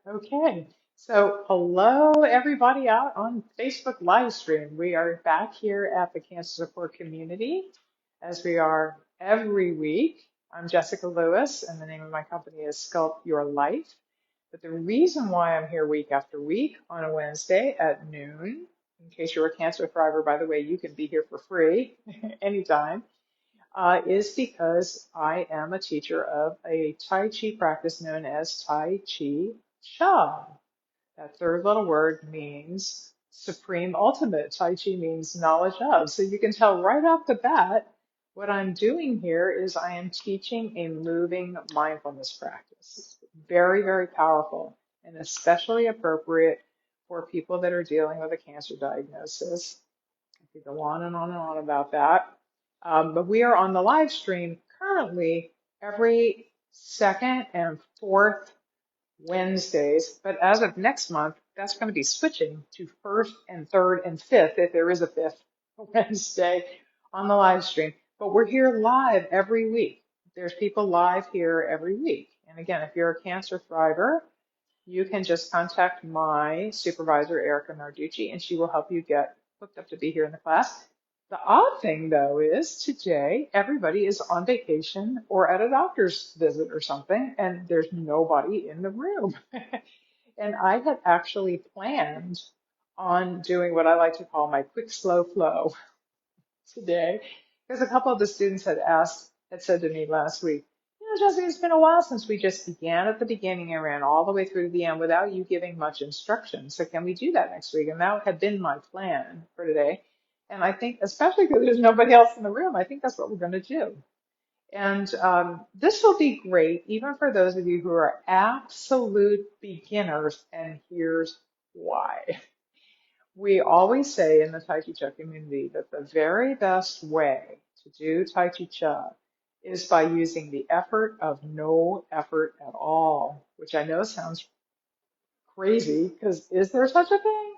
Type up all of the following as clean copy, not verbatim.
Okay, so hello everybody out on Facebook live stream. We are back here at the Cancer Support Community as we are every week. I'm Jessica Lewis, and the name of my company is Sculpt Your Life. But the reason why I'm here week after week on a Wednesday at noon, in case you're a cancer thriver, by the way, you can be here for free anytime, is because I am a teacher of a Tai Chi practice known as Tai Chi Cha. That third little word means supreme ultimate. Tai Chi means knowledge of. So you can tell right off the bat, what I'm doing here is I am teaching a moving mindfulness practice. It's very, very powerful and especially appropriate for people that are dealing with a cancer diagnosis. I could go on and on and on about that. But we are on the live stream currently every second and fourth Wednesdays. But as of next month, that's going to be switching to first and third and fifth, if there is a fifth Wednesday on the live stream. But we're here live every week. There's people live here every week. And again, if you're a cancer thriver, you can just contact my supervisor, Erica Narducci, and she will help you get hooked up to be here in the class. The odd thing, though, is today everybody is on vacation or at a doctor's visit or something, and there's nobody in the room. And I had actually planned on doing what I like to call my quick, slow flow today, because a couple of the students had said to me last week, Jessica, it's been a while since we just began at the beginning and ran all the way through to the end without you giving much instruction. So can we do that next week? And that had been my plan for today. And I think, especially because there's nobody else in the room, I think that's what we're going to do. And this will be great, even for those of you who are absolute beginners. And here's why. We always say in the Tai Chi Chuan community that the very best way to do Tai Chi Chuan is by using the effort of no effort at all, which I know sounds crazy because is there such a thing?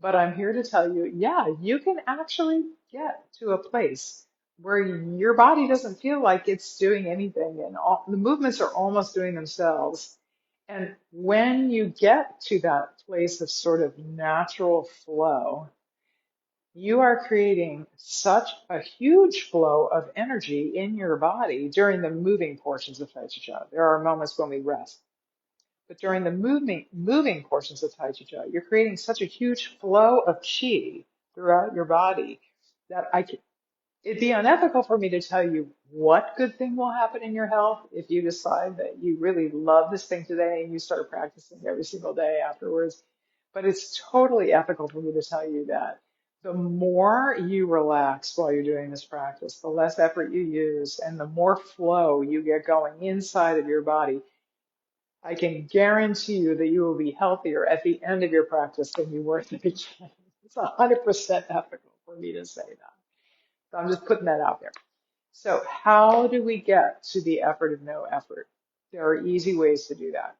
But I'm here to tell you, yeah, you can actually get to a place where your body doesn't feel like it's doing anything and the movements are almost doing themselves. And when you get to that place of sort of natural flow, you are creating such a huge flow of energy in your body during the moving portions of Tai Chi Chuan. There are moments when we rest, but during the moving portions of Tai Chi Chuan, you're creating such a huge flow of chi throughout your body that it'd be unethical for me to tell you what good thing will happen in your health if you decide that you really love this thing today and you start practicing every single day afterwards. But it's totally ethical for me to tell you that the more you relax while you're doing this practice, the less effort you use, and the more flow you get going inside of your body, I can guarantee you that you will be healthier at the end of your practice than you were at the beginning. It's 100% ethical for me to say that. So I'm just putting that out there. So how do we get to the effort of no effort? There are easy ways to do that.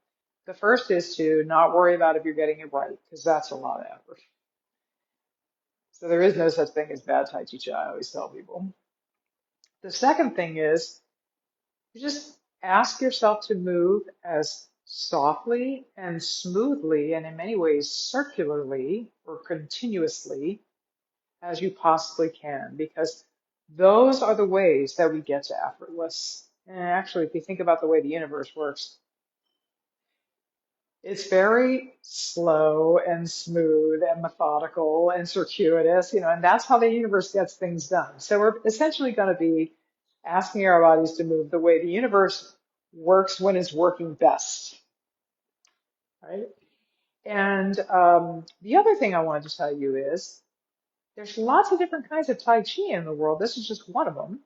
The first is to not worry about if you're getting it right, because that's a lot of effort. So there is no such thing as bad Tai Chi Chuan, I always tell people. The second thing is you just ask yourself to move as softly and smoothly, and in many ways circularly or continuously as you possibly can, because those are the ways that we get to effortless. And actually, if you think about the way the universe works, it's very slow and smooth and methodical and circuitous, and that's how the universe gets things done. So we're essentially going to be asking our bodies to move the way the universe works when it's working best, right? And the other thing I wanted to tell you is there's lots of different kinds of Tai Chi in the world. This is just one of them.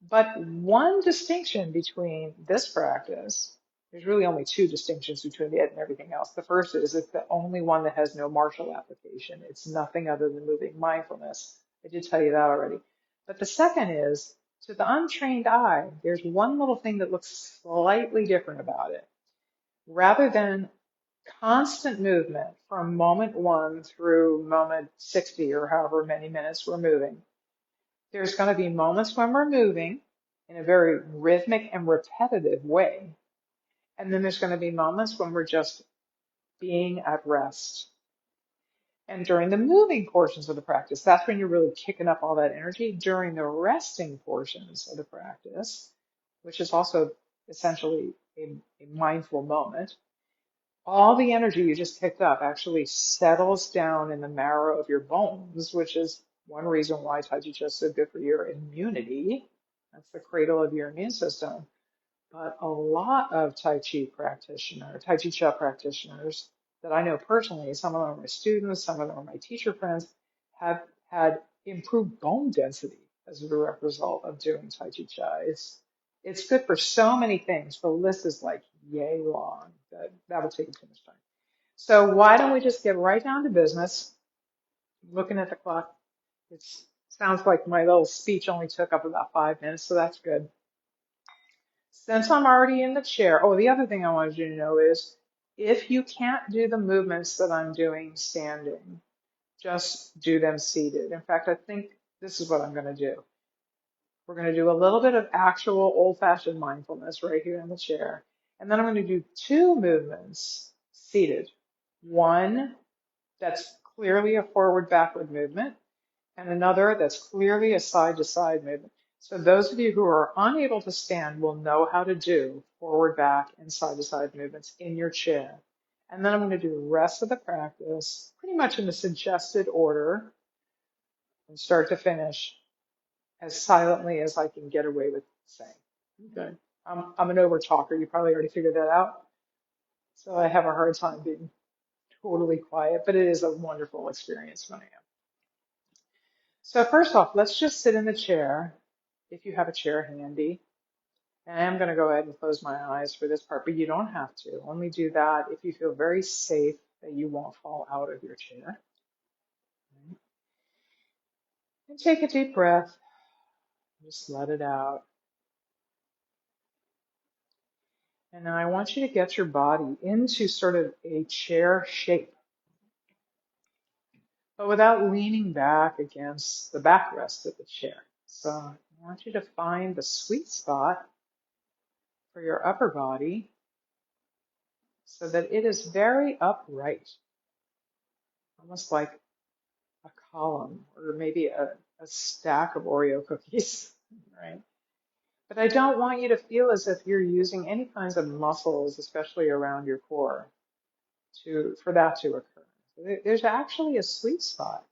But one distinction between this practice, there's really only two distinctions between it and everything else. The first is it's the only one that has no martial application. It's nothing other than moving mindfulness. I did tell you that already. But the second is, to the untrained eye, there's one little thing that looks slightly different about it. Rather than constant movement from moment 1 through moment 60 or however many minutes we're moving, there's going to be moments when we're moving in a very rhythmic and repetitive way. And then there's going to be moments when we're just being at rest. And during the moving portions of the practice, that's when you're really kicking up all that energy. During the resting portions of the practice, which is also essentially a mindful moment, all the energy you just kicked up actually settles down in the marrow of your bones, which is one reason why Tai Chi is so good for your immunity. That's the cradle of your immune system. But a lot of Tai Chi Chuan practitioners that I know personally, some of them are my students, some of them are my teacher friends, have had improved bone density as a direct result of doing Tai Chi Chuan. It's good for so many things. The list is like yay long. That would take too much time. So why don't we just get right down to business? Looking at the clock, it sounds like my little speech only took up about 5 minutes, so that's good. Since I'm already in the chair, oh, the other thing I wanted you to know is if you can't do the movements that I'm doing standing, just do them seated. In fact, I think this is what I'm going to do. We're going to do a little bit of actual old-fashioned mindfulness right here in the chair. And then I'm going to do two movements seated. One that's clearly a forward-backward movement, and another that's clearly a side-to-side movement. So those of you who are unable to stand will know how to do forward, back, and side-to-side movements in your chair. And then I'm going to do the rest of the practice pretty much in the suggested order from start to finish as silently as I can get away with saying. Okay. I'm an over talker. You probably already figured that out. So I have a hard time being totally quiet, but it is a wonderful experience when I am. So first off, let's just sit in the chair if you have a chair handy. And I'm going to go ahead and close my eyes for this part, but you don't have to. Only do that if you feel very safe that you won't fall out of your chair. And take a deep breath. Just let it out. And now I want you to get your body into sort of a chair shape, but without leaning back against the backrest of the chair. So I want you to find the sweet spot for your upper body so that it is very upright, almost like a column or maybe a stack of Oreo cookies, right? But I don't want you to feel as if you're using any kinds of muscles, especially around your core, for that to occur. There's actually a sweet spot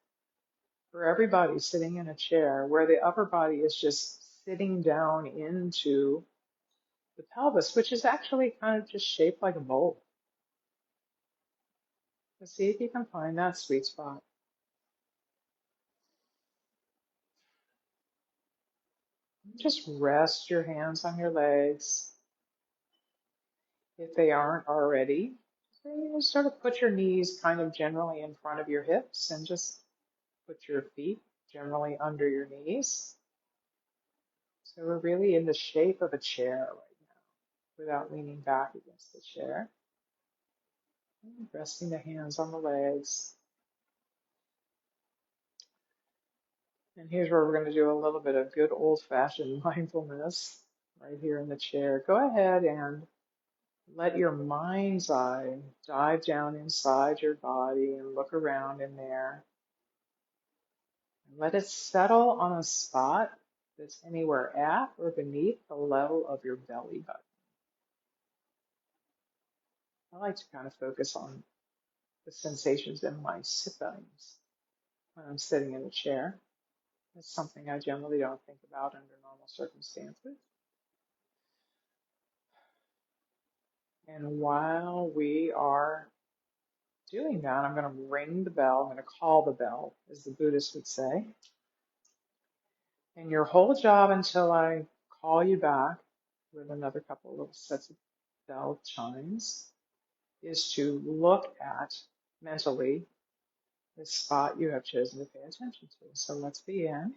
for everybody sitting in a chair where the upper body is just sitting down into the pelvis, which is actually kind of just shaped like a bowl. So see if you can find that sweet spot. Just rest your hands on your legs if they aren't already. So you sort of put your knees kind of generally in front of your hips and just put your feet generally under your knees. So we're really in the shape of a chair right now without leaning back against the chair. Resting the hands on the legs. And here's where we're going to do a little bit of good old-fashioned mindfulness right here in the chair. Go ahead and let your mind's eye dive down inside your body and look around in there. And let it settle on a spot that's anywhere at or beneath the level of your belly button. I like to kind of focus on the sensations in my sit bones when I'm sitting in a chair. It's something I generally don't think about under normal circumstances. And while we are doing that, I'm going to ring the bell. I'm going to call the bell, as the Buddhists would say. And your whole job until I call you back with another couple of little sets of bell chimes is to look at mentally the spot you have chosen to pay attention to. So let's begin.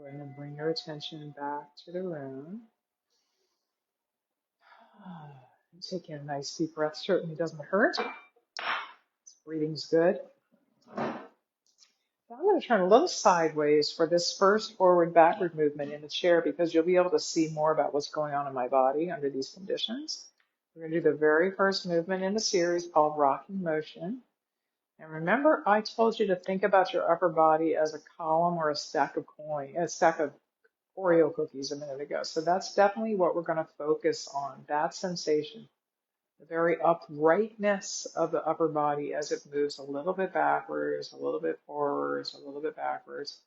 Go ahead and bring your attention back to the room. Take in a nice deep breath. Certainly doesn't hurt. Breathing's good. I'm going to turn a little sideways for this first forward-backward movement in the chair because you'll be able to see more about what's going on in my body under these conditions. We're going to do the very first movement in the series called rocking motion. And remember, I told you to think about your upper body as a column or a stack of Oreo cookies a minute ago. So that's definitely what we're going to focus on, that sensation. The very uprightness of the upper body as it moves a little bit backwards, a little bit forwards, a little bit backwards.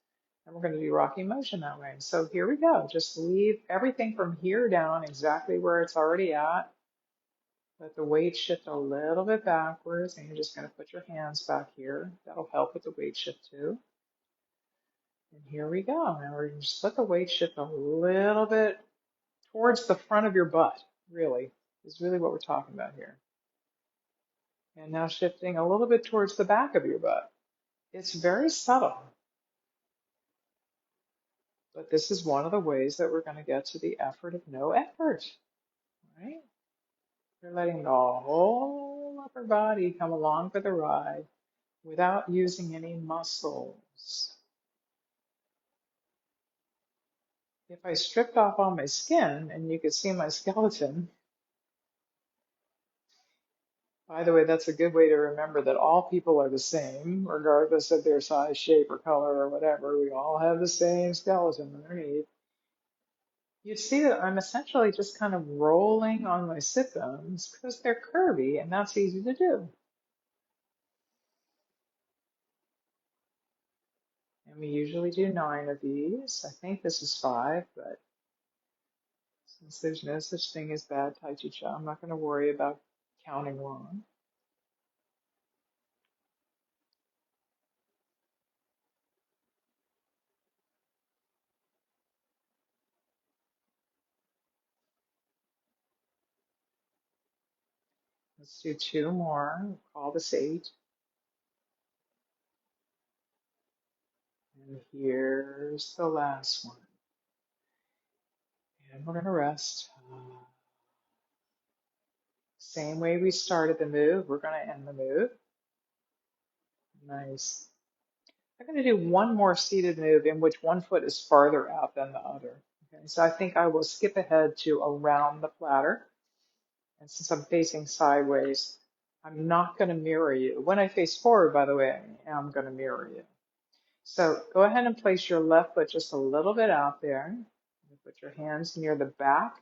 And we're going to do rocking motion that way. So here we go. Just leave everything from here down exactly where it's already at. Let the weight shift a little bit backwards, and you're just going to put your hands back here. That'll help with the weight shift too. And here we go. Now we're going to just let the weight shift a little bit towards the front of your butt, really, is really what we're talking about here. And now shifting a little bit towards the back of your butt. It's very subtle, but this is one of the ways that we're going to get to the effort of no effort, right? You're letting the whole upper body come along for the ride without using any muscles. If I stripped off all my skin and you could see my skeleton, by the way, that's a good way to remember that all people are the same, regardless of their size, shape, or color, or whatever. We all have the same skeleton underneath. You'd see that I'm essentially just kind of rolling on my sit bones because they're curvy and that's easy to do. And we usually do 9 of these. I think this is 5, but since there's no such thing as bad Tai Chi, I'm not going to worry about counting wrong. Let's do 2 more. We'll call this 8. And here's the last one. And we're going to rest. Same way we started the move, we're going to end the move. Nice. I'm going to do one more seated move in which one foot is farther out than the other. Okay, so I think I will skip ahead to around the platter. And since I'm facing sideways, I'm not going to mirror you. When I face forward, by the way, I am going to mirror you. So go ahead and place your left foot just a little bit out there. Put your hands near the back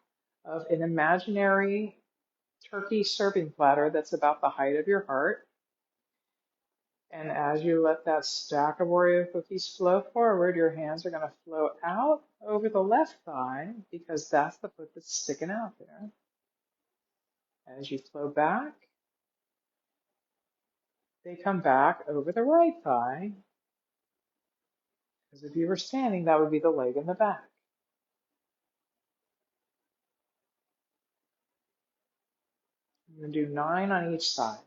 of an imaginary turkey serving platter that's about the height of your heart. And as you let that stack of Oreo cookies flow forward, your hands are going to flow out over the left thigh because that's the foot that's sticking out there. As you flow back, they come back over the right thigh. Because if you were standing, that would be the leg in the back. You're going to do 9 on each side.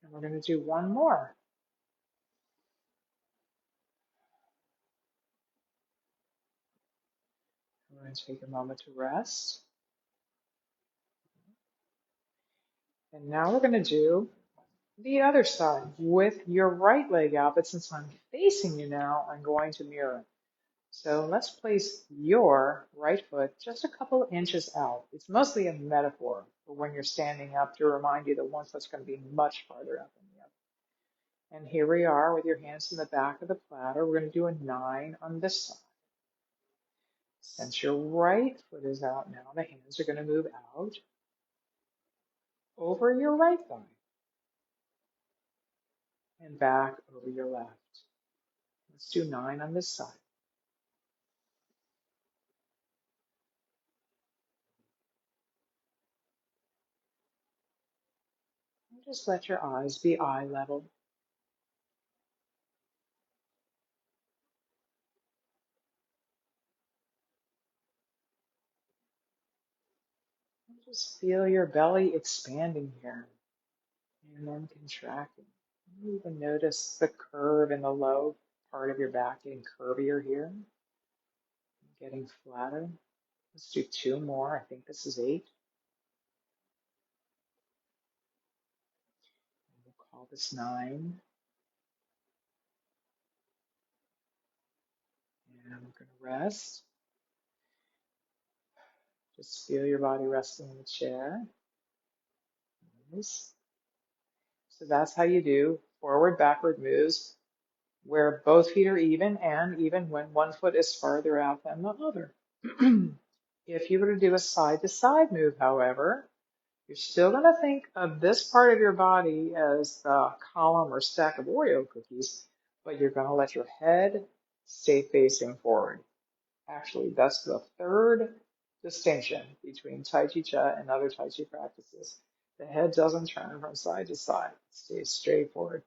And we're going to do one more. We're going to take a moment to rest. And now we're going to do the other side with your right leg out, but since I'm facing you now, I'm going to mirror. So let's place your right foot just a couple inches out. It's mostly a metaphor for when you're standing up to remind you that one foot's going to be much farther up than the other. And here we are with your hands in the back of the platter. We're going to do a 9 on this side. Since your right foot is out now, the hands are going to move out over your right thigh and back over your left. Let's do 9 on this side. Just let your eyes be eye level. Just feel your belly expanding here and then contracting. You even notice the curve in the low part of your back getting curvier here, getting flatter. Let's do two more. I think this is 8. We'll call this 9. And we're going to rest. Just feel your body resting in the chair. Nice. So that's how you do forward, backward moves where both feet are even and even when one foot is farther out than the other. If you were to do a side to side move, however, you're still going to think of this part of your body as the column or stack of Oreo cookies, but you're going to let your head stay facing forward. Actually, that's the third distinction between Tai Chi Chuan and other Tai Chi practices. The head doesn't turn from side to side. It stays straight forward.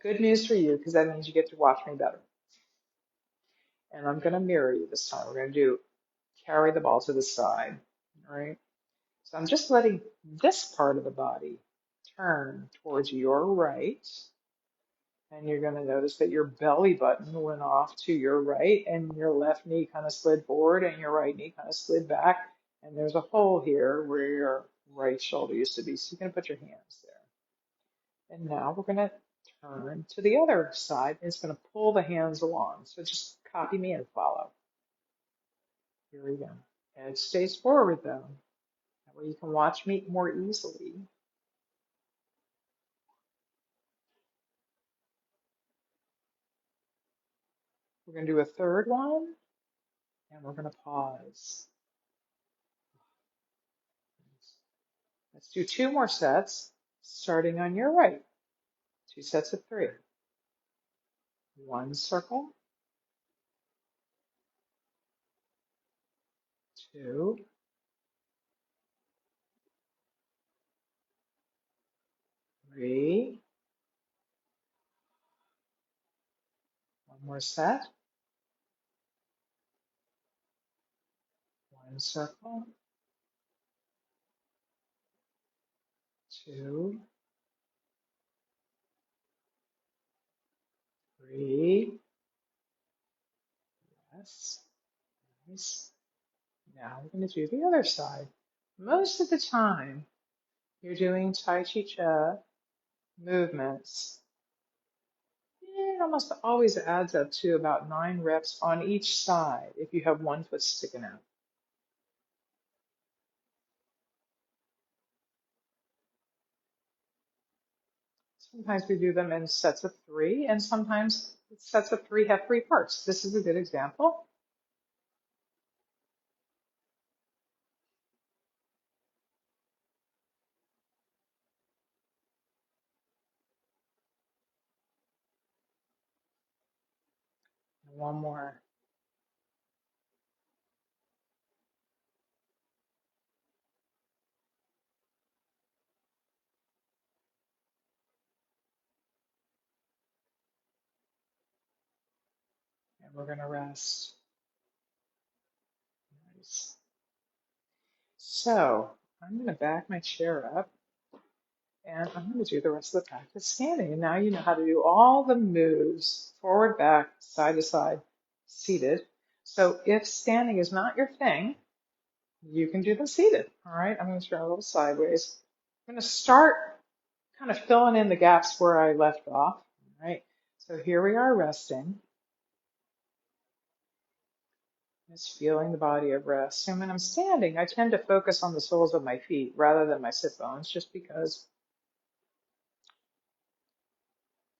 Good news for you, because that means you get to watch me better. And I'm going to mirror you this time. We're going to do carry the ball to the side. All right. So I'm just letting this part of the body turn towards your right. And you're going to notice that your belly button went off to your right, and your left knee kind of slid forward, and your right knee kind of slid back. And there's a hole here where your right shoulder used to be. So you're going to put your hands there. And now we're going to turn to the other side. And it's going to pull the hands along. So just copy me and follow. Here we go. Head stays forward though. That way you can watch me more easily. We're going to do a third one, and we're going to pause. Let's do 2 more sets, starting on your right. 2 sets of 3. 1 circle, 2, 3. 1 more set. 1 circle, 2, 3. Yes. Nice. Now we're going to do the other side. Most of the time, you're doing Tai Chi Chuan movements. It almost always adds up to about 9 reps on each side if you have one foot sticking out. Sometimes we do them in sets of 3, and sometimes sets of 3 have 3 parts. This is a good example. And one more. And we're going to rest. Nice. So I'm going to back my chair up, and I'm going to do the rest of the practice standing. And now you know how to do all the moves, forward, back, side to side, seated. So if standing is not your thing, you can do them seated. All right, I'm going to turn a little sideways. I'm going to start kind of filling in the gaps where I left off. All right, so here we are resting. Just feeling the body of rest. And when I'm standing, I tend to focus on the soles of my feet rather than my sit bones, just because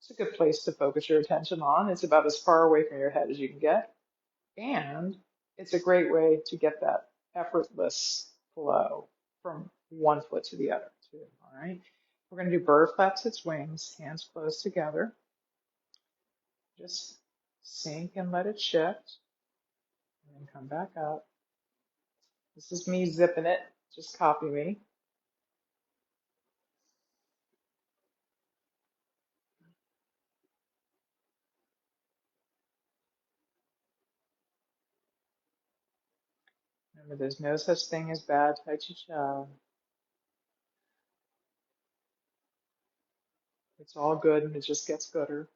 it's a good place to focus your attention on. It's about as far away from your head as you can get. And it's a great way to get that effortless flow from one foot to the other, too. All right. We're going to do bird flaps its wings, hands close together. Just sink and let it shift, and then come back up. This is me zipping it. Just copy me. Remember, there's no such thing as bad Tai Chi Cha. It's all good and it just gets gooder.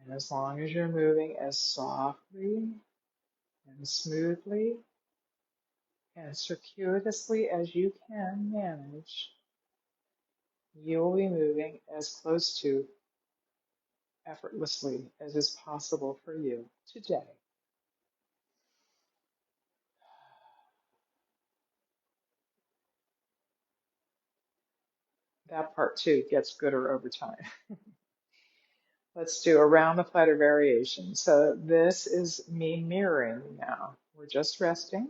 And as long as you're moving as softly and smoothly and circuitously as you can manage, you will be moving as close to effortlessly as is possible for you today. That part too gets gooder over time. Let's do a round the platter variation. So this is me mirroring now. We're just resting.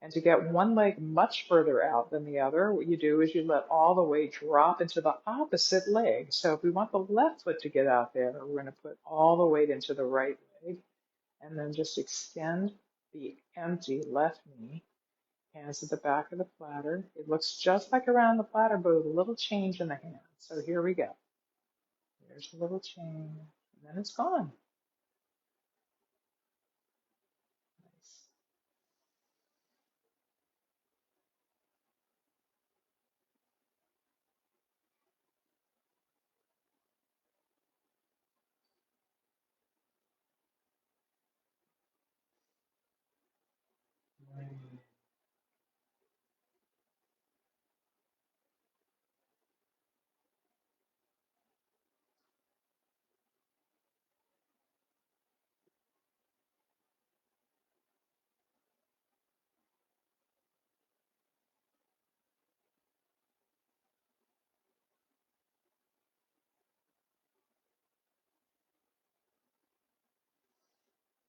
And to get one leg much further out than the other, what you do is you let all the weight drop into the opposite leg. So if we want the left foot to get out there, we're going to put all the weight into the right leg and then just extend the empty left knee. Hands at the back of the platter. It looks just like around the platter, but with a little change in the hand. So here we go. There's a little change, and then it's gone. Nice.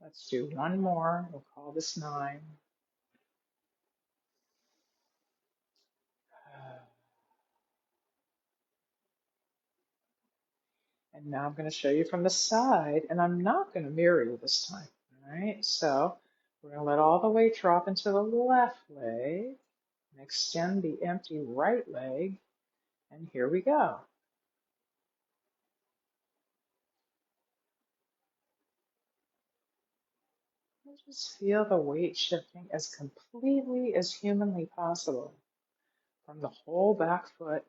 Let's do one more. We'll call this 9. And now I'm going to show you from the side, and I'm not going to mirror you this time. All right, so we're going to let all the weight drop into the left leg and extend the empty right leg. And here we go. And just feel the weight shifting as completely as humanly possible from the whole back foot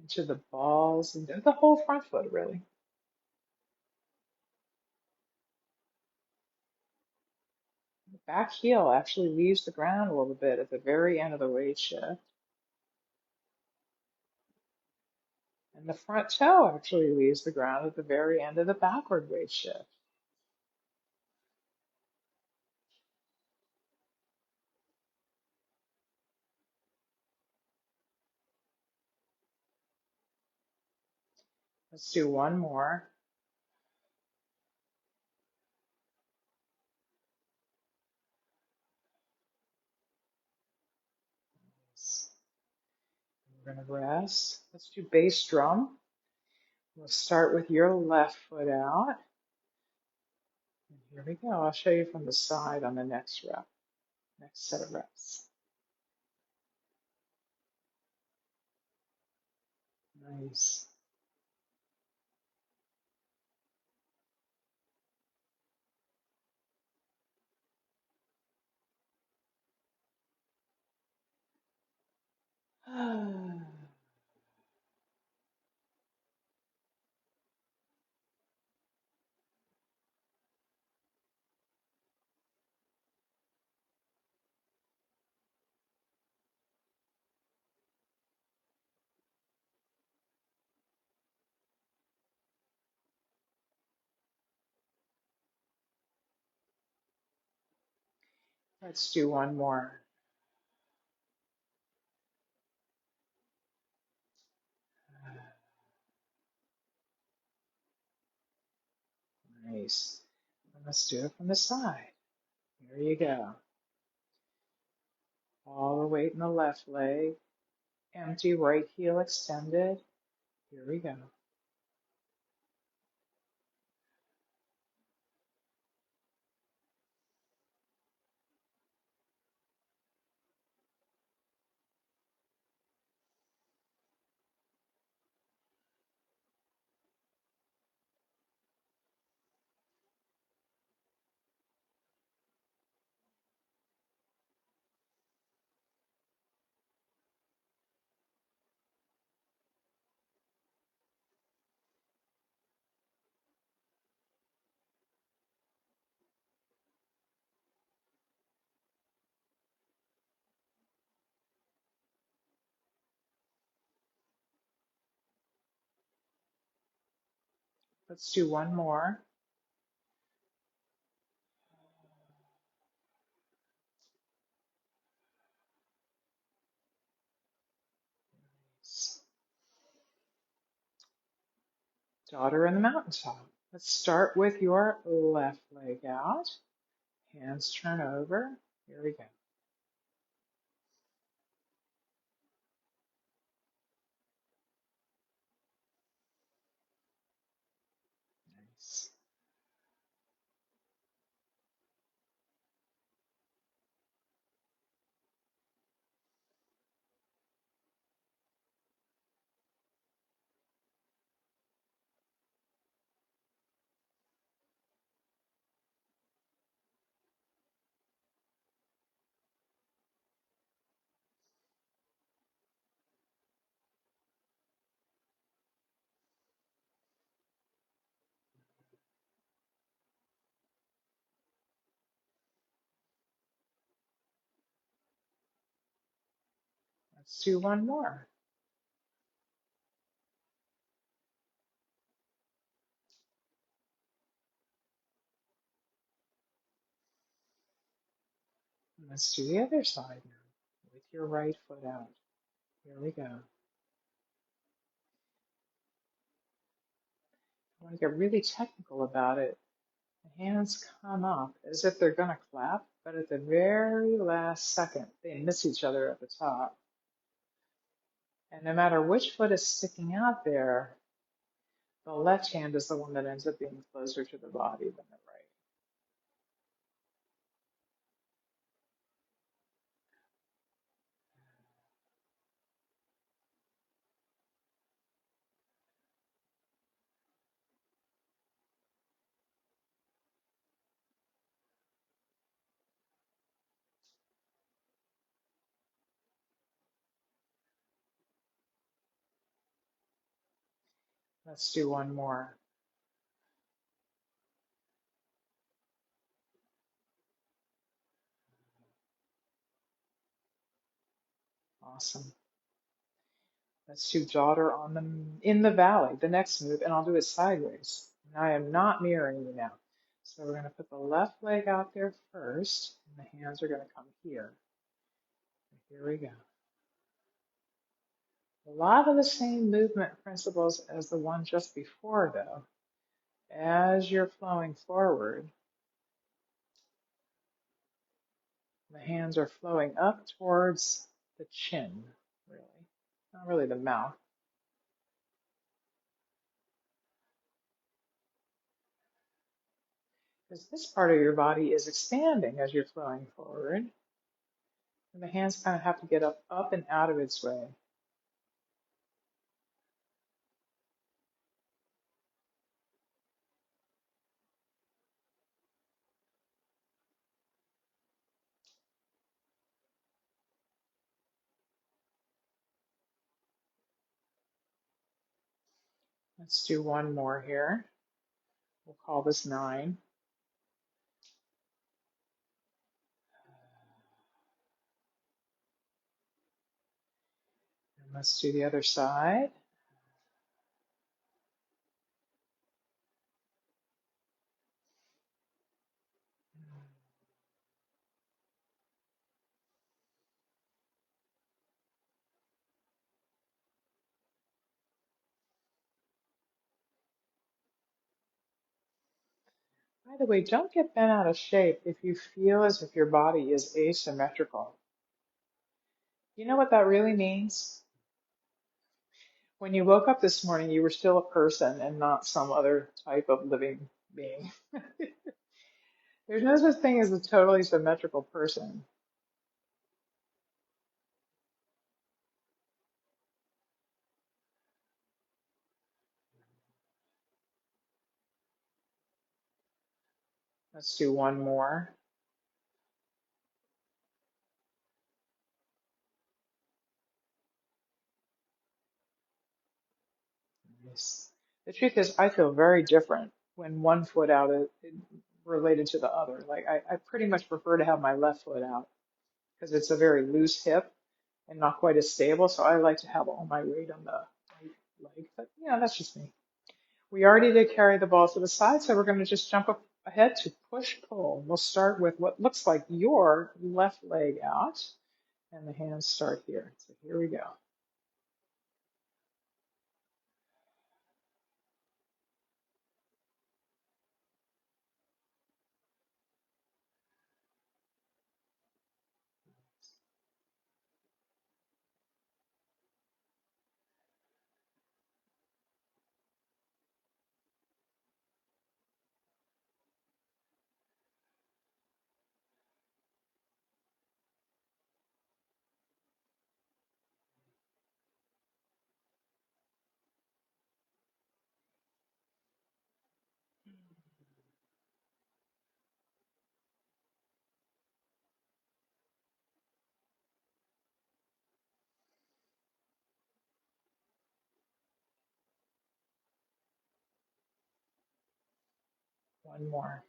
into the balls and the whole front foot, really. The back heel actually leaves the ground a little bit at the very end of the weight shift. And the front toe actually leaves the ground at the very end of the backward weight shift. Let's do one more. We're going to rest. Let's do bass drum. We'll start with your left foot out. And here we go. I'll show you from the side on the next rep, next set of reps. Nice. Let's do one more. Nice. And let's do it from the side. Here you go. All the weight in the left leg. Empty right heel extended. Here we go. Let's do one more. Daughter in the mountaintop. Let's start with your left leg out. Hands turn over. Here we go. Nice. Let's do one more. And let's do the other side now with your right foot out. Here we go. I want to get really technical about it. The hands come up as if they're going to clap, but at the very last second, they miss each other at the top. And no matter which foot is sticking out there, the left hand is the one that ends up being closer to the body than the right. Let's do one more. Awesome. Let's do daughter on in the valley, the next move, and I'll do it sideways. And I am not mirroring you now. So we're going to put the left leg out there first, and the hands are going to come here. Here we go. A lot of the same movement principles as the one just before, though. As you're flowing forward, the hands are flowing up towards the chin, really. Not really the mouth. Because this part of your body is expanding as you're flowing forward. And the hands kind of have to get up and out of its way. Let's do one more here. We'll call this 9. And let's do the other side. By the way, don't get bent out of shape if you feel as if your body is asymmetrical. You know what that really means? When you woke up this morning, you were still a person and not some other type of living being. There's no such thing as a totally symmetrical person. Let's do one more. Nice. The truth is, I feel very different when one foot out is related to the other. Like I pretty much prefer to have my left foot out because it's a very loose hip and not quite as stable. So I like to have all my weight on the right leg. But yeah, that's just me. We already did carry the ball to the side, so we're going to just jump up ahead to push pull. We'll start with what looks like your left leg out, and the hands start here. So here we go. One more.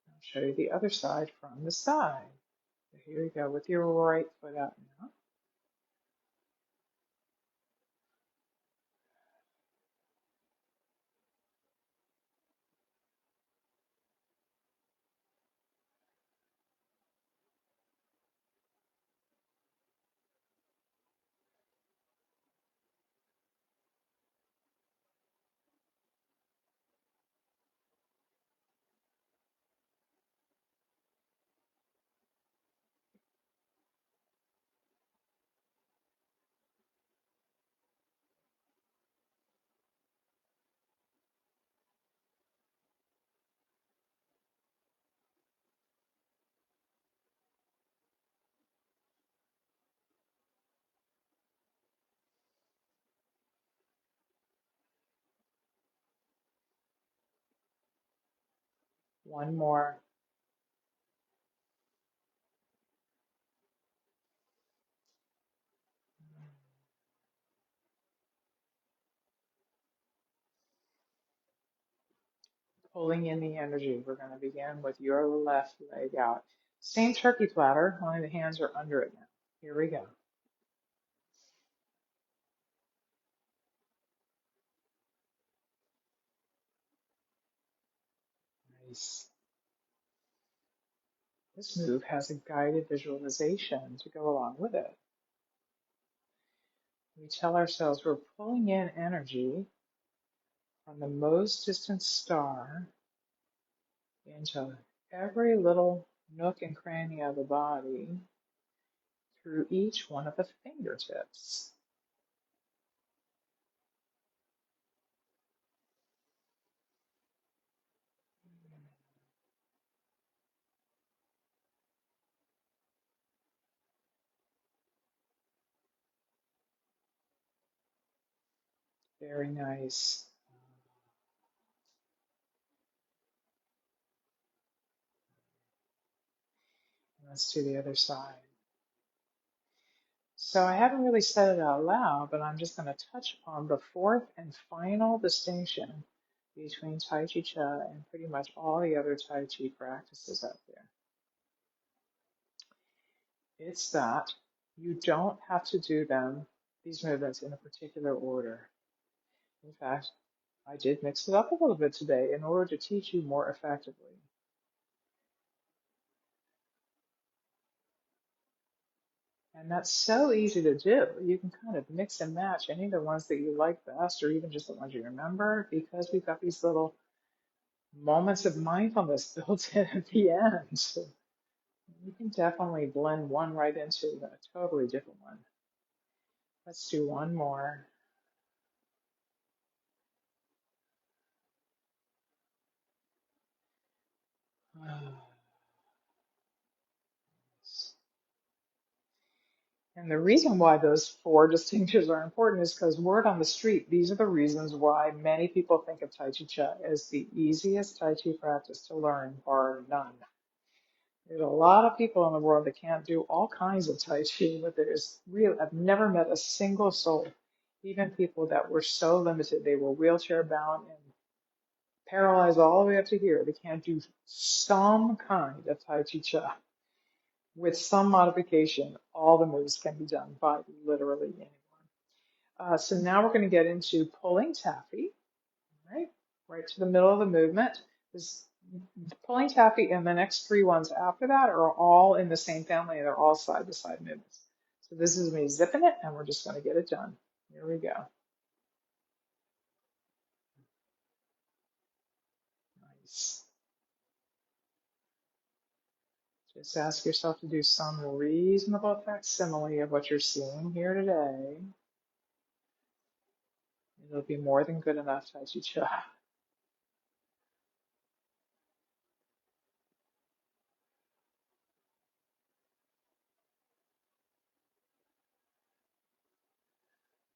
I'll show you the other side from the side. So here we go with your right foot out now. One more. Pulling in the energy. We're going to begin with your left leg out. Same turkey platter, only the hands are under it now. Here we go. Nice. This move has a guided visualization to go along with it. We tell ourselves we're pulling in energy from the most distant star into every little nook and cranny of the body through each one of the fingertips. Very nice. Let's do the other side. So I haven't really said it out loud, but I'm just going to touch on the fourth and final distinction between Tai Chi Chuan and pretty much all the other Tai Chi practices out there. It's that you don't have to do these movements in a particular order. In fact, I did mix it up a little bit today in order to teach you more effectively. And that's so easy to do. You can kind of mix and match any of the ones that you like best, or even just the ones you remember, because we've got these little moments of mindfulness built in at the end. So you can definitely blend one right into a totally different one. Let's do one more. And the reason why those four distinctions are important is because word on the street, these are the reasons why many people think of Tai Chi Chuan as the easiest Tai Chi practice to learn, bar none. There's a lot of people in the world that can't do all kinds of Tai Chi, but there's real, I've never met a single soul, even people that were so limited, they were wheelchair bound and paralyzed all the way up to here. They can't do some kind of Tai Chi Cha. With some modification, all the moves can be done by literally anyone. So now we're going to get into pulling taffy, right? Right to the middle of the movement. This pulling taffy and the next three ones after that are all in the same family and they're all side to side movements. So this is me zipping it and we're just going to get it done. Here we go. Nice. Just ask yourself to do some reasonable facsimile of what you're seeing here today. It'll be more than good enough, Tai Chi Cha.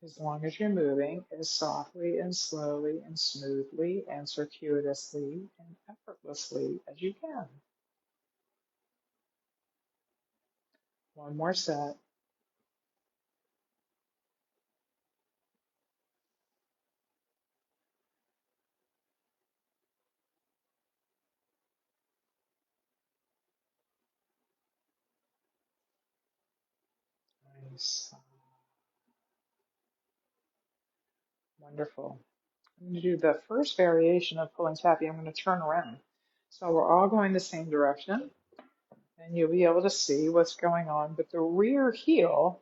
As long as you're moving as softly and slowly and smoothly and circuitously and effortlessly as you can. One more set. Nice. Wonderful. I'm going to do the first variation of pulling taffy. I'm going to turn around. So we're all going the same direction, and you'll be able to see what's going on. But the rear heel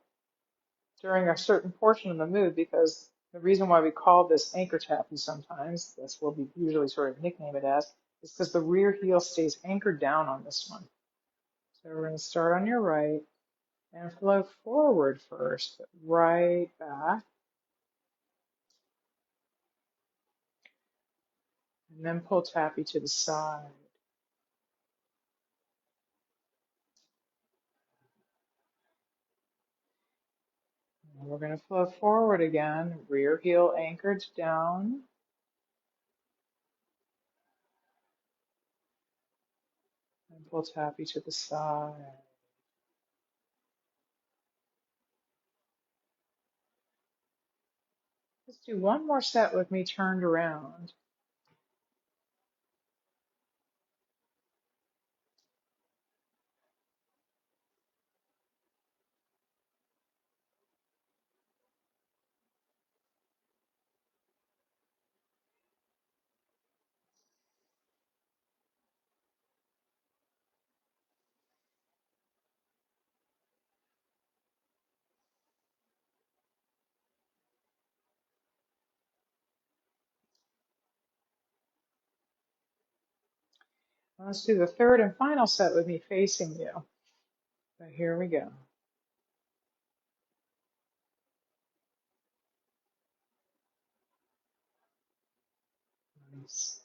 during a certain portion of the move, because the reason why we call this anchor tapping sometimes, that's what we usually sort of nickname it as, is because the rear heel stays anchored down on this one. So we're going to start on your right and flow forward first, right back, and then pull tappy to the side. And we're going to flow forward again, rear heel anchored down, and pull tappy to the side. Let's do one more set with me turned around. Let's do the third and final set with me facing you. So here we go. Nice.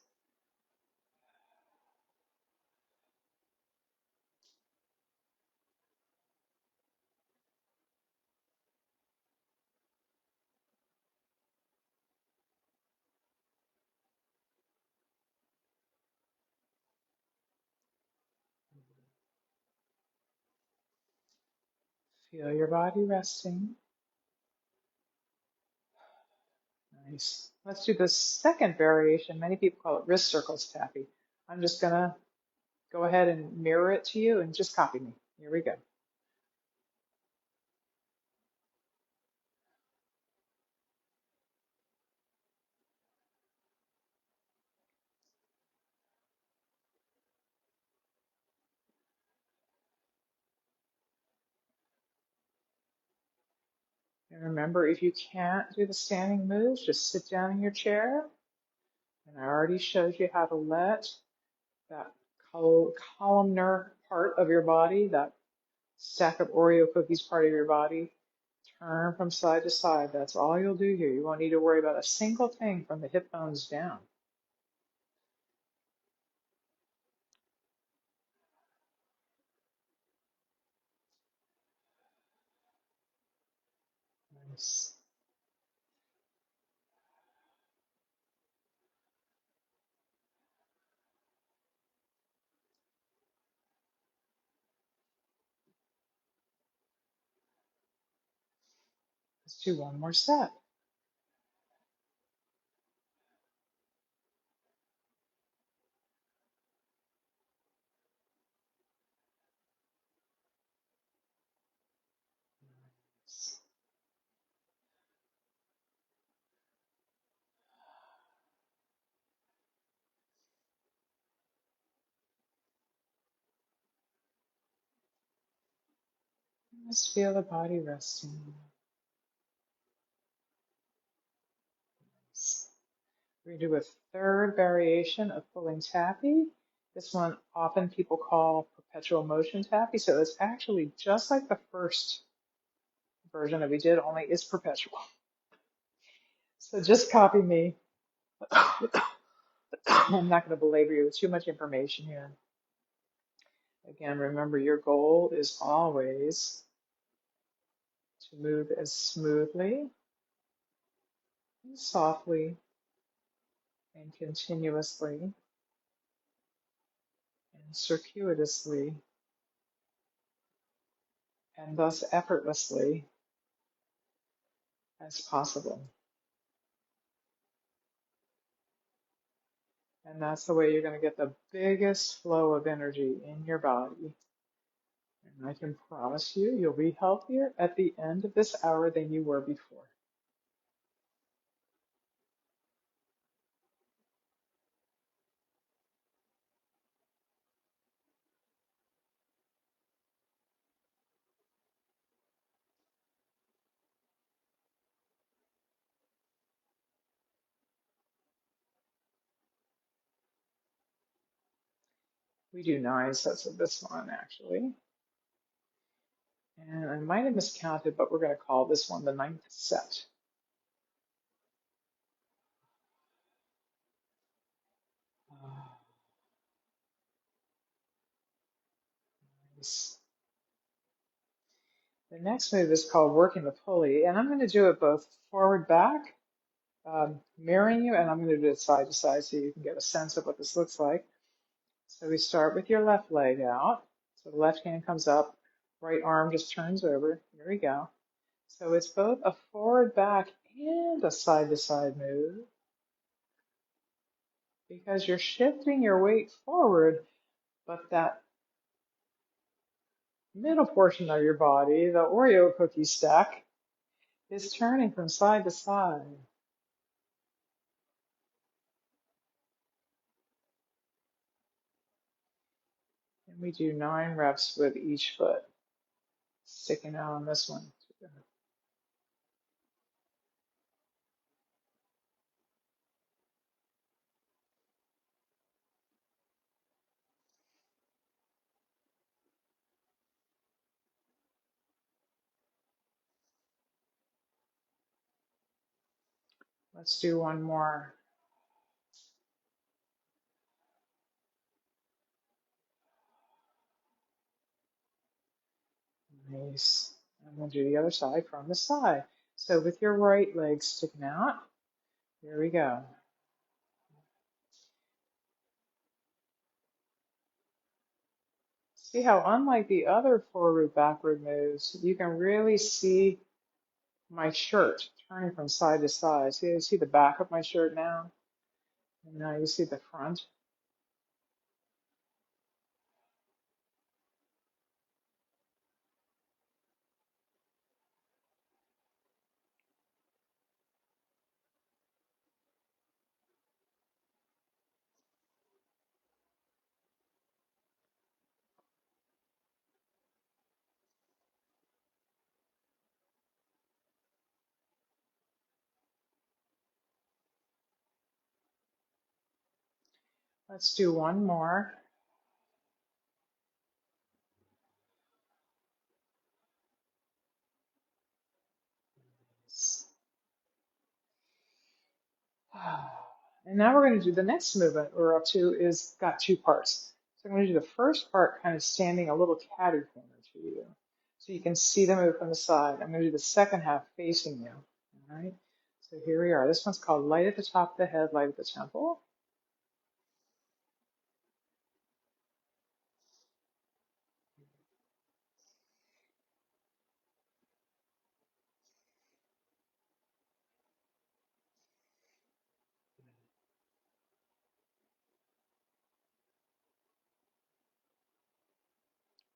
Feel your body resting. Nice. Let's do the second variation. Many people call it wrist circles tappy. I'm just going to go ahead and mirror it to you and just copy me. Here we go. And remember, if you can't do the standing moves, just sit down in your chair. And I already showed you how to let that columnar part of your body, that stack of Oreo cookies part of your body, turn from side to side. That's all you'll do here. You won't need to worry about a single thing from the hip bones down. Nice. Let's do one more set. Just feel the body resting. We're going to do a third variation of pulling tappy. This one often people call perpetual motion tappy. So it's actually just like the first version that we did, only it's perpetual. So just copy me. I'm not going to belabor you with too much information here. Again, remember your goal is always to move as smoothly and softly and continuously and circuitously and thus effortlessly as possible. And that's the way you're going to get the biggest flow of energy in your body. And I can promise you, you'll be healthier at the end of this hour than you were before. We do 9 sets of this one, actually. And I might have miscounted, but we're going to call this one the 9th set. Nice. The next move is called working the pulley, and I'm going to do it both forward, back, mirroring you, and I'm going to do it side to side so you can get a sense of what this looks like. So we start with your left leg out. So the left hand comes up, right arm just turns over. Here we go. So it's both a forward, back, and a side to side move because you're shifting your weight forward, but that middle portion of your body, the Oreo cookie stack, is turning from side to side. And we do 9 reps with each foot. Sticking out on this one. Let's do one more. Nice. I'm going to do the other side from the side. So with your right leg sticking out, here we go. See how unlike the other forward backward moves, you can really see my shirt turning from side to side. See, you see the back of my shirt now? And now you see the front. Let's do one more. And now we're going to do the next movement we're up to is got 2 parts. So I'm going to do the first part kind of standing a little catty corner to you. So you can see the move from the side. I'm going to do the second half facing you. All right. So here we are. This one's called light at the top of the head, light at the temple.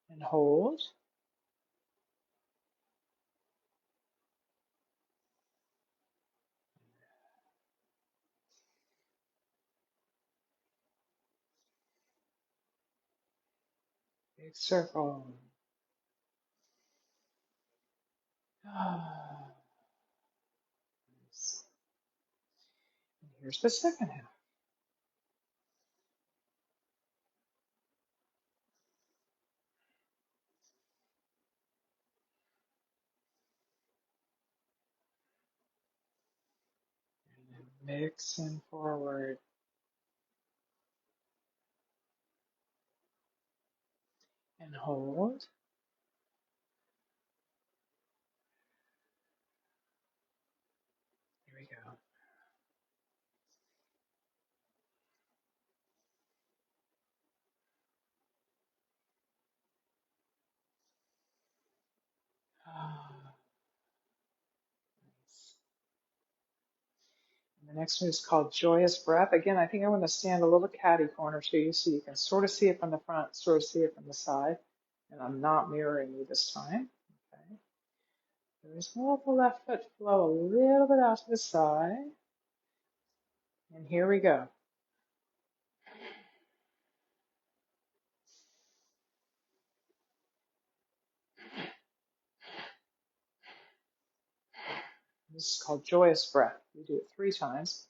And hold. Big circle. Nice. And here's the second half. And then mixing forward and hold. Here we go. Nice. And the next one is called Joyous Breath. Again, I think I want to stand a little catty corner to you so you can sort of see it from the front, sort of see it from the side. And I'm not mirroring you this time. Okay. Just let the left foot flow a little bit out to the side. And here we go. This is called Joyous Breath. We do it 3 times.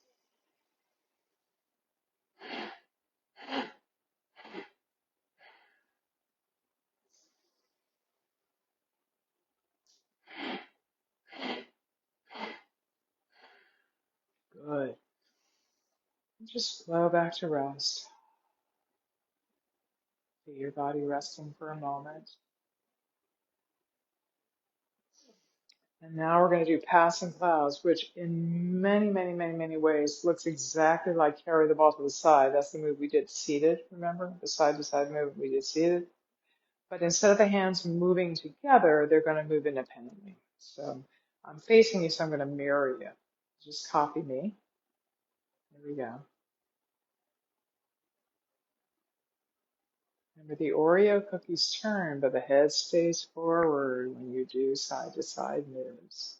Good. And just flow back to rest. Feel your body resting for a moment. And now we're going to do passing clouds, which in many, many, many, many ways looks exactly like carry the ball to the side. That's the move we did seated, remember? The side to side move we did seated. But instead of the hands moving together, they're going to move independently. So I'm facing you, so I'm going to mirror you. Just copy me. There we go. Remember, the Oreo cookies turn, but the head stays forward when you do side to side moves.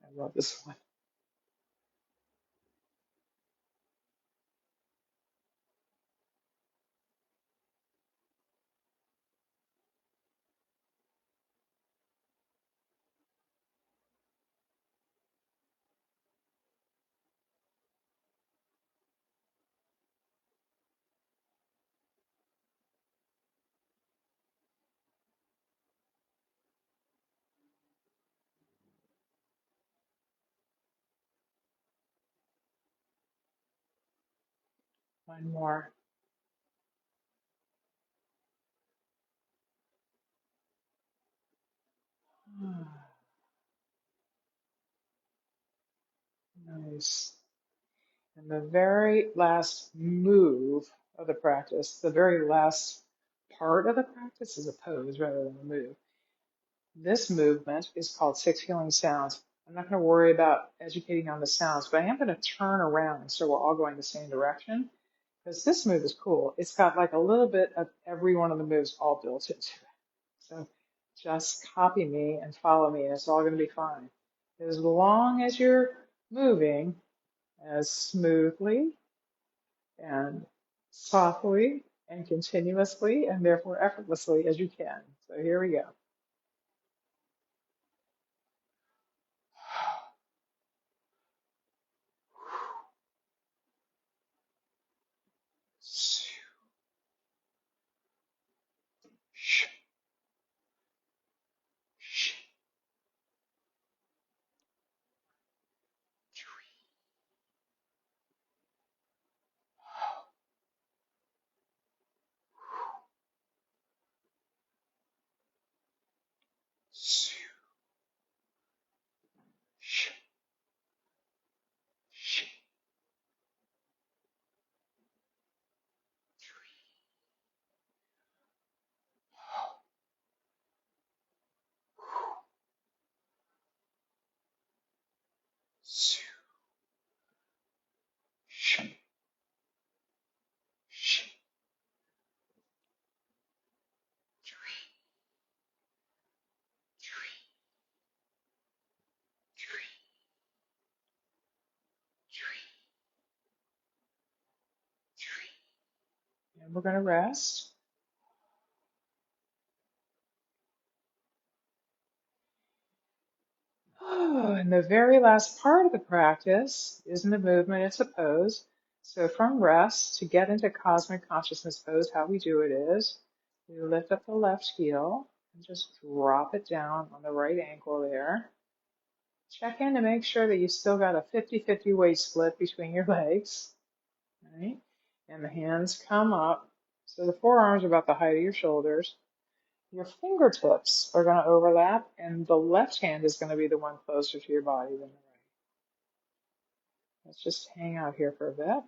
I love this one. One more. Nice. And the very last move of the practice, the very last part of the practice is a pose rather than a move. This movement is called 6 Healing Sounds. I'm not going to worry about educating on the sounds, but I am going to turn around so we're all going the same direction because this move is cool. It's got like a little bit of every one of the moves all built into it. So just copy me and follow me, and it's all going to be fine. As long as you're moving as smoothly and softly and continuously and therefore effortlessly as you can. So here we go. And we're going to rest. Oh, and the very last part of the practice isn't a movement, it's a pose. So from rest to get into cosmic consciousness pose, how we do it is we lift up the left heel and just drop it down on the right ankle there. Check in to make sure that you still got a 50-50 weight split between your legs, right? And the hands come up. So the forearms are about the height of your shoulders. Your fingertips are going to overlap, and the left hand is going to be the one closer to your body than the right. Let's just hang out here for a bit.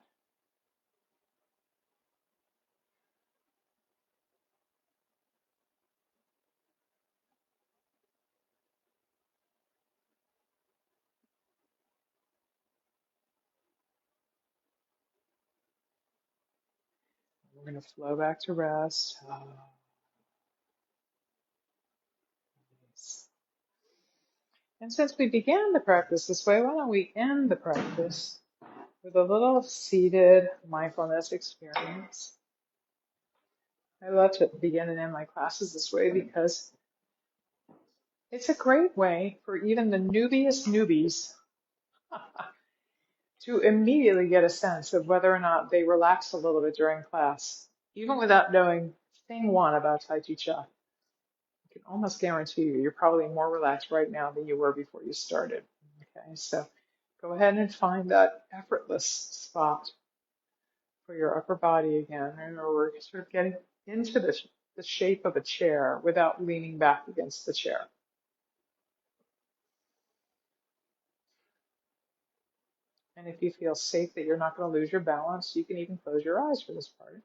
We're going to flow back to rest. Oh, nice. And since we began the practice this way, why don't we end the practice with a little seated mindfulness experience? I love to begin and end my classes this way because it's a great way for even the newbiest newbies to immediately get a sense of whether or not they relax a little bit during class, even without knowing thing one about Tai Chi Cha. I can almost guarantee you're probably more relaxed right now than you were before you started. Okay, so go ahead and find that effortless spot for your upper body again. Remember, we're sort of getting into the shape of a chair without leaning back against the chair. And if you feel safe that you're not going to lose your balance, you can even close your eyes for this part.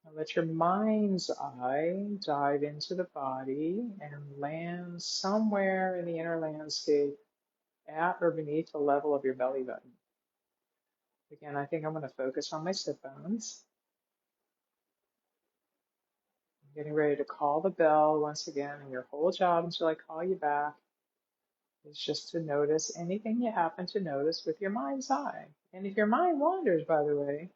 Now let your mind's eye dive into the body and land somewhere in the inner landscape at or beneath the level of your belly button. Again, I think I'm going to focus on my sit bones. I'm getting ready to call the bell once again, and your whole job until I call you back is just to notice anything you happen to notice with your mind's eye. And if your mind wanders, by the way,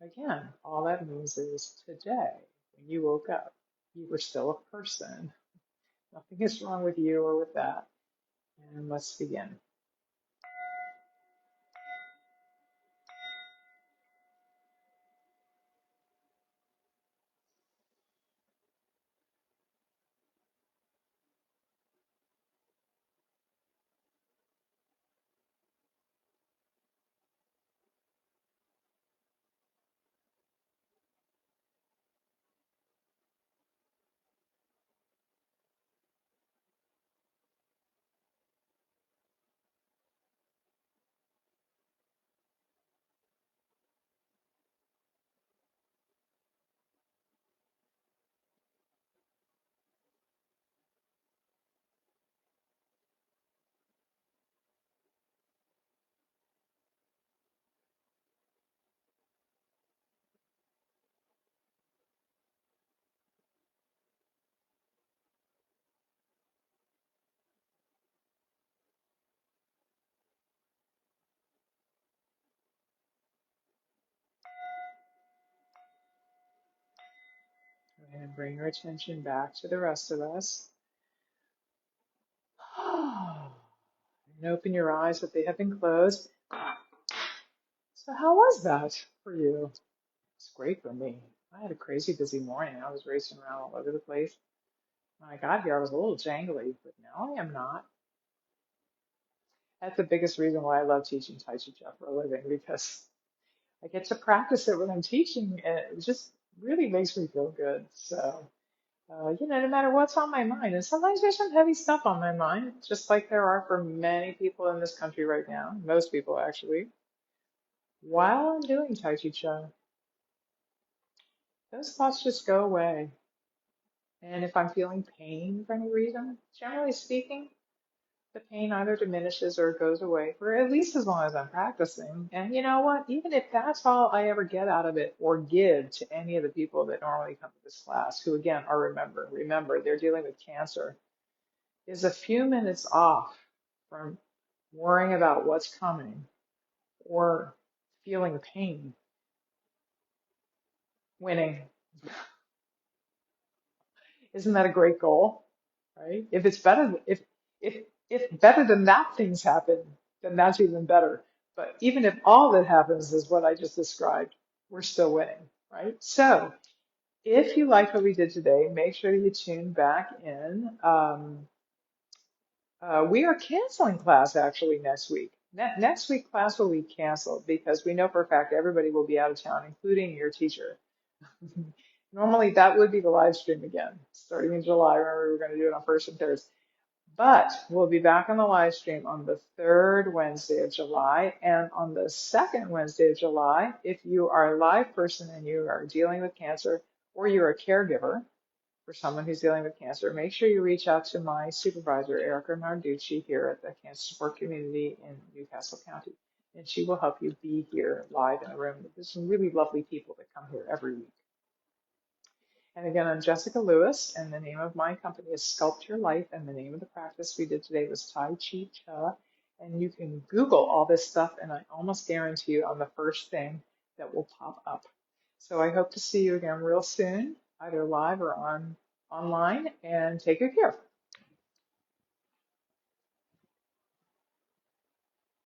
again, all that means is today, when you woke up, you were still a person. Nothing is wrong with you or with that. And let's begin. Go ahead and bring your attention back to the rest of us. And open your eyes if they have been closed. So how was that for you? It's great for me. I had a crazy busy morning. I was racing around all over the place. When I got here, I was a little jangly, but now I am not. That's the biggest reason why I love teaching Tai Chi Chuan for a living, because I get to practice it when I'm teaching, and it just really makes me feel good. So, no matter what's on my mind, and sometimes there's some heavy stuff on my mind, just like there are for many people in this country right now, most people actually, while I'm doing Tai Chi Chuan, those thoughts just go away. And if I'm feeling pain for any reason, generally speaking, the pain either diminishes or goes away for at least as long as I'm practicing. And you know what? Even if that's all I ever get out of it or give to any of the people that normally come to this class, who again are remember, they're dealing with cancer, is a few minutes off from worrying about what's coming, or feeling pain, winning. Isn't that a great goal? Right? If it's better, if better than that things happen, then that's even better. But even if all that happens is what I just described, we're still winning, right? So if you like what we did today, make sure you tune back in. We are canceling class actually next week. Next week class will be canceled because we know for a fact everybody will be out of town, including your teacher. Normally that would be the live stream again, starting in July. Remember, we were going to do it on first and thirds. But we'll be back on the live stream on the third Wednesday of July. And on the second Wednesday of July, if you are a live person and you are dealing with cancer, or you're a caregiver for someone who's dealing with cancer, make sure you reach out to my supervisor, Erica Narducci, here at the Cancer Support Community in Newcastle County. And she will help you be here live in the room. There's some really lovely people that come here every week. And again, I'm Jessica Lewis, and the name of my company is Sculpt Your Life, and the name of the practice we did today was Tai Chi Cha. And you can Google all this stuff, and I almost guarantee you on the first thing that will pop up. So I hope to see you again real soon, either live or online, and take good care.